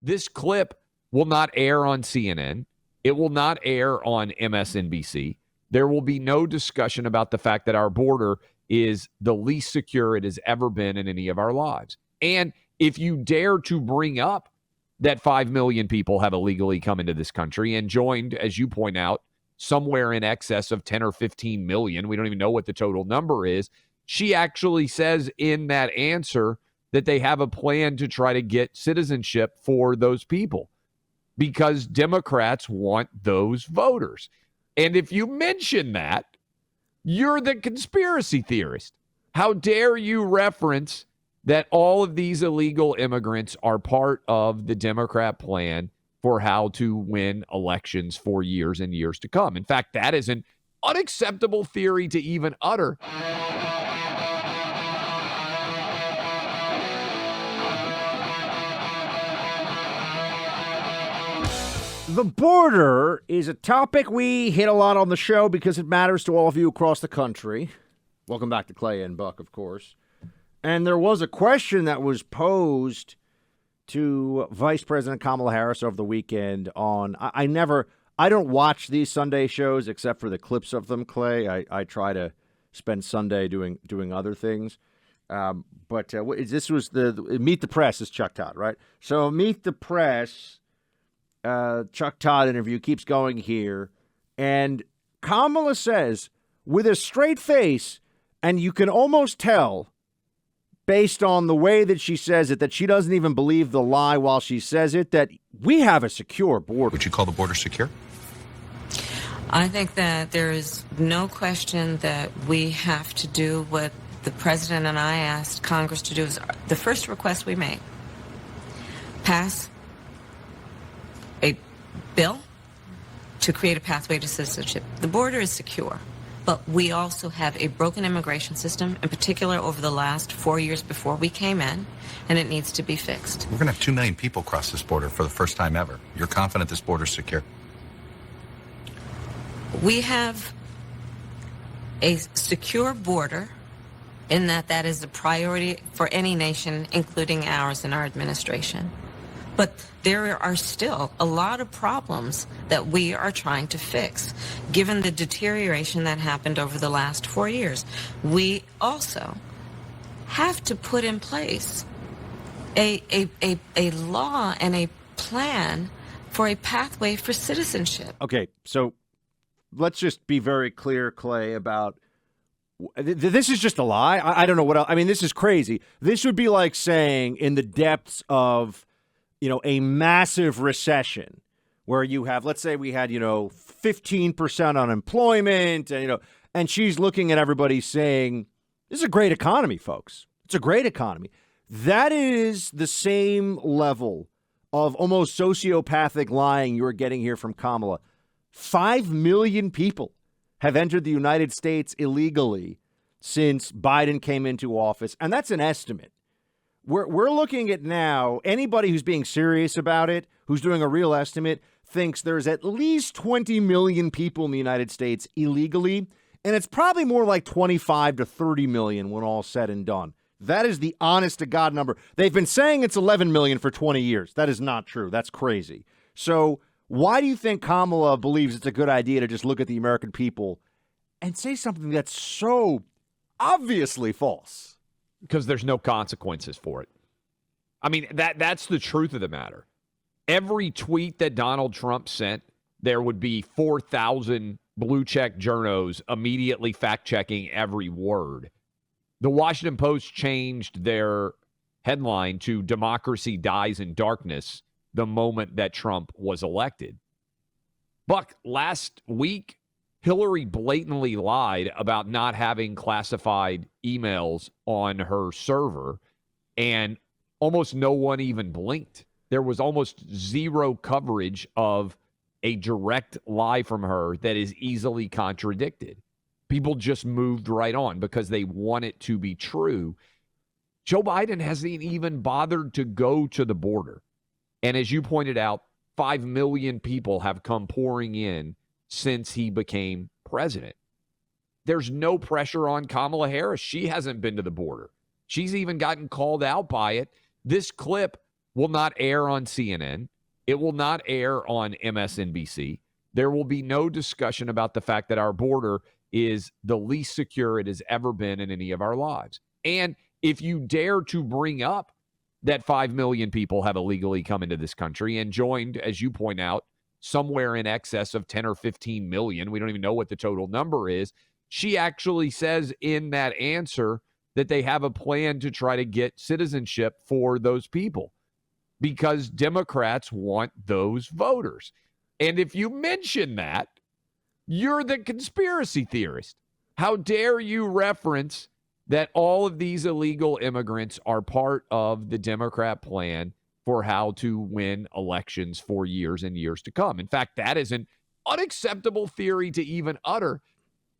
This clip will not air on CNN. It will not air on MSNBC. There will be no discussion about the fact that our border is the least secure it has ever been in any of our lives. And if you dare to bring up that 5 million people have illegally come into this country and joined, as you point out, somewhere in excess of 10 or 15 million, we don't even know what the total number is, she actually says in that answer that they have a plan to try to get citizenship for those people because Democrats want those voters. And if you mention that, you're the conspiracy theorist. How dare you reference that all of these illegal immigrants are part of the Democrat plan for how to win elections for years and years to come. In fact, that is an unacceptable theory to even utter. The border is a topic we hit a lot on the show because it matters to all of you across the country. Welcome back to Clay and Buck, of course. And there was a question that was posed to Vice President Kamala Harris over the weekend on, I don't watch these Sunday shows except for the clips of them, Clay. I try to spend Sunday doing other things. But this was the Meet the Press is Chuck Todd, right? So Meet the Press, Chuck Todd interview keeps going here. And Kamala says with a straight face, and you can almost tell based on the way that she says it, that she doesn't even believe the lie while she says it, that we have a secure border. Would you call the border secure? I think that there is no question that we have to do what the president and I asked Congress to do. Is the first request we made. Pass a bill to create a pathway to citizenship. The border is secure. But we also have a broken immigration system, in particular over the last 4 years before we came in, and it needs to be fixed. We're going to have 2 million people cross this border for the first time ever. You're confident this border is secure? We have a secure border in that is a priority for any nation, including ours and our administration. But there are still a lot of problems that we are trying to fix, given the deterioration that happened over the last 4 years. We also have to put in place a law and a plan for a pathway for citizenship. Okay, so let's just be very clear, Clay, about this is just a lie. I don't know what else. I mean, this is crazy. This would be like saying in the depths of a massive recession where you have, let's say we had, 15% unemployment and she's looking at everybody saying, this is a great economy, folks. It's a great economy. That is the same level of almost sociopathic lying you're getting here from Kamala. 5 million people have entered the United States illegally since Biden came into office. And that's an estimate. We're looking at now, anybody who's being serious about it, who's doing a real estimate, thinks there's at least 20 million people in the United States illegally, and it's probably more like 25 to 30 million when all's said and done. That is the honest-to-God number. They've been saying it's 11 million for 20 years. That is not true. That's crazy. So why do you think Kamala believes it's a good idea to just look at the American people and say something that's so obviously false? Because there's no consequences for it. I mean, that's the truth of the matter. Every tweet that Donald Trump sent, there would be 4,000 blue-check journos immediately fact-checking every word. The Washington Post changed their headline to "Democracy Dies in Darkness" the moment that Trump was elected. Buck, last week, Hillary blatantly lied about not having classified emails on her server, and almost no one even blinked. There was almost zero coverage of a direct lie from her that is easily contradicted. People just moved right on because they want it to be true. Joe Biden hasn't even bothered to go to the border. And as you pointed out, 5 million people have come pouring in since he became president. There's no pressure on Kamala Harris. She hasn't been to the border. She's even gotten called out by it. This clip will not air on CNN. It will not air on MSNBC. There will be no discussion about the fact that our border is the least secure it has ever been in any of our lives. And if you dare to bring up that 5 million people have illegally come into this country and joined, as you point out, somewhere in excess of 10 or 15 million, we don't even know what the total number is, she actually says in that answer that they have a plan to try to get citizenship for those people because Democrats want those voters. And if you mention that, you're the conspiracy theorist. How dare you reference that all of these illegal immigrants are part of the Democrat plan for how to win elections for years and years to come. In fact, that is an unacceptable theory to even utter.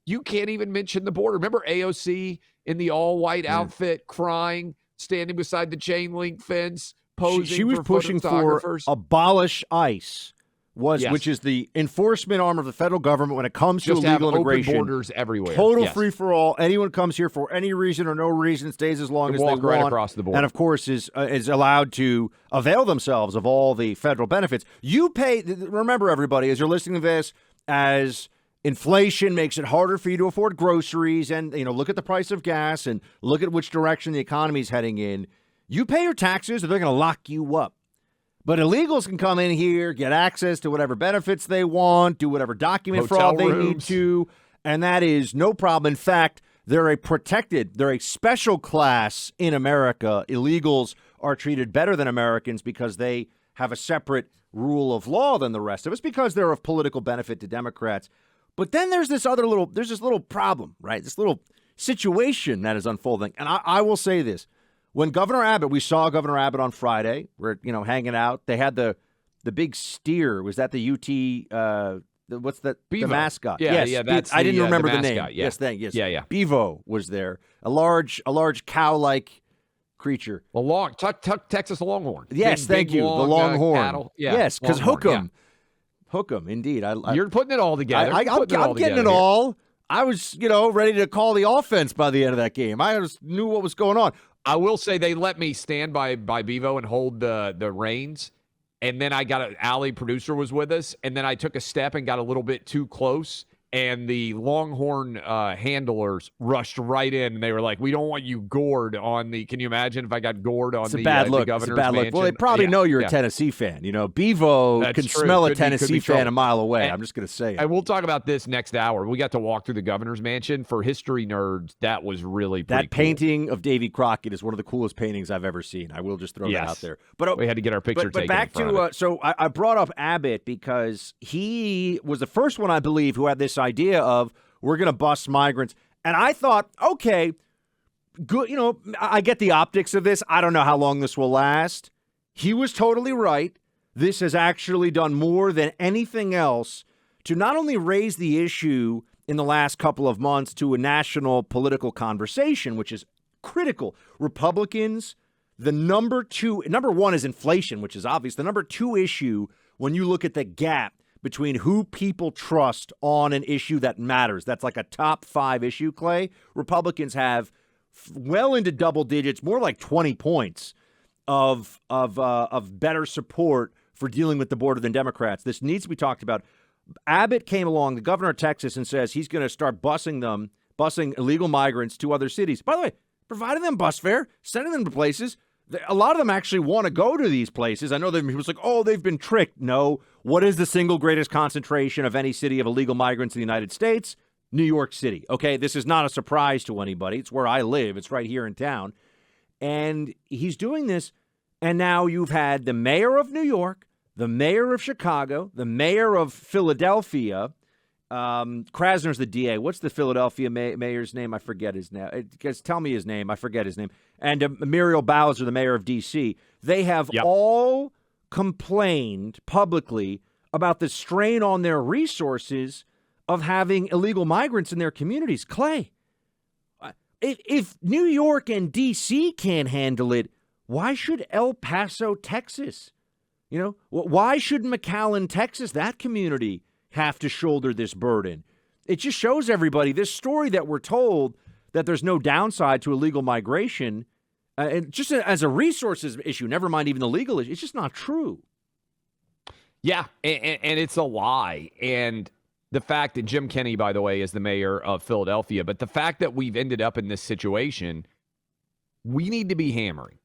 You can't even mention the border. Remember AOC in the all-white outfit crying, standing beside the chain link fence, posing she was for pushing for photographers? abolish ICE. Yes. Which is the enforcement arm of the federal government when it comes Just to illegal have immigration. open borders everywhere. Total Yes. free-for-all. Anyone comes here for any reason or no reason stays as long as they walk right want. across the border. And, of course, is allowed to avail themselves of all the federal benefits. You pay – remember, everybody, as you're listening to this, as inflation makes it harder for you to afford groceries and, look at the price of gas and look at which direction the economy is heading in, you pay your taxes or they're going to lock you up. But illegals can come in here, get access to whatever benefits they want, do whatever document Hotel fraud they rooms. need to, and that is no problem. In fact, they're a special class in America. Illegals are treated better than Americans because they have a separate rule of law than the rest of us because they're of political benefit to Democrats. But then there's this little problem, right? This little situation that is unfolding. And I will say this. When Governor Abbott, we saw Governor Abbott on Friday. We're, hanging out. They had the big steer. Was that the UT, what's that? Bevo. The mascot. Yeah, yes, yeah, that's I didn't the remember the mascot, name. yeah. Yes, thank you. Yes. Yeah. Bevo was there. A large cow-like creature. Texas Longhorn. Yes, Big, thank you. long, the Longhorn. cattle. Yeah, yes, because Longhorn, hook 'em, indeed. You're putting it all together. I'm getting it all. I was, ready to call the offense by the end of that game. I just knew what was going on. I will say they let me stand by Bevo and hold the reins. And then Allie, producer, was with us. And then I took a step and got a little bit too close. And the Longhorn handlers rushed right in. And they were like, we don't want you gored on the – can you imagine if I got gored on the governor's It's a bad look. mansion? Well, they probably know you're a Tennessee fan. Bevo That's can true. smell a Could be Tennessee fan trouble. a mile away. And- I'm just going to say it. And we'll talk about this next hour. We got to walk through the governor's mansion. For history nerds, that was really pretty That cool. painting of Davy Crockett is one of the coolest paintings I've ever seen. I will just throw that out there. But we had to get our picture but taken. back in front of it. so I brought up Abbott because he was the first one, I believe, who had this idea of we're going to bust migrants. And I thought, okay, good. I get the optics of this. I don't know how long this will last. He was totally right. This has actually done more than anything else to not only raise the issue in the last couple of months to a national political conversation, which is critical. Republicans, number one is inflation, which is obvious. The number two issue when you look at the gap between who people trust on an issue that matters. That's like a top 5 issue, Clay. Republicans have well into double digits, more like 20 points of better support for dealing with the border than Democrats. This needs to be talked about. Abbott came along, the governor of Texas, and says he's going to start busing illegal migrants to other cities. By the way, providing them bus fare, sending them to places. A lot of them actually want to go to these places. I know that he was like, oh, they've been tricked. No. What is the single greatest concentration of any city of illegal migrants in the United States? New York City. Okay, this is not a surprise to anybody. It's where I live. It's right here in town. And he's doing this. And now you've had the mayor of New York, the mayor of Chicago, the mayor of Philadelphia. Krasner's the DA. What's the Philadelphia mayor's name? I forget his name. Tell me his name. I forget his name. And Muriel Bowser, the mayor of D.C. They have all complained publicly about the strain on their resources of having illegal migrants in their communities. Clay, if New York and D.C. can't handle it, why should El Paso, Texas? Why should McAllen, Texas, that community, have to shoulder this burden? It just shows everybody this story that we're told that there's no downside to illegal migration. And just as a resources issue, never mind even the legal issue, it's just not true. Yeah, and it's a lie. And the fact that Jim Kenney, by the way, is the mayor of Philadelphia, but the fact that we've ended up in this situation, we need to be hammering.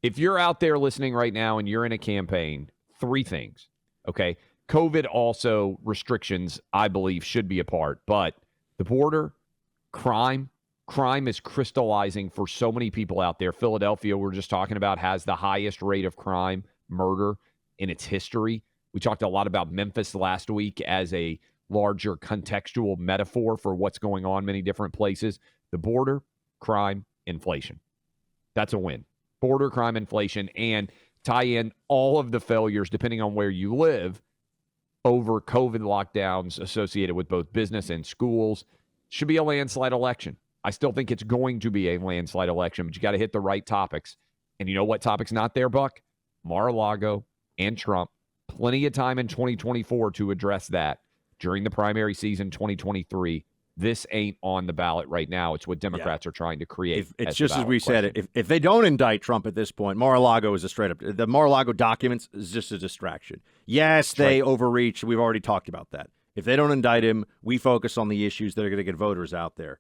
If you're out there listening right now and you're in a campaign, 3 things, okay? COVID also restrictions, I believe, should be a part, but the border, crime is crystallizing for so many people out there. Philadelphia, we're just talking about, has the highest rate of crime, murder in its history. We talked a lot about Memphis last week as a larger contextual metaphor for what's going on many different places. The border, crime, inflation. That's a win. Border, crime, inflation, and tie in all of the failures, depending on where you live, over COVID lockdowns associated with both business and schools. Should be a landslide election. I still think it's going to be a landslide election, but you got to hit the right topics. And you know what topic's not there, Buck? Mar-a-Lago and Trump. Plenty of time in 2024 to address that during the primary season 2023. This ain't on the ballot right now. It's what Democrats are trying to create. It's just as we said, if they don't indict Trump at this point, Mar-a-Lago is a straight up, the Mar-a-Lago documents is just a distraction. Yes, they overreach. We've already talked about that. If they don't indict him, we focus on the issues that are going to get voters out there.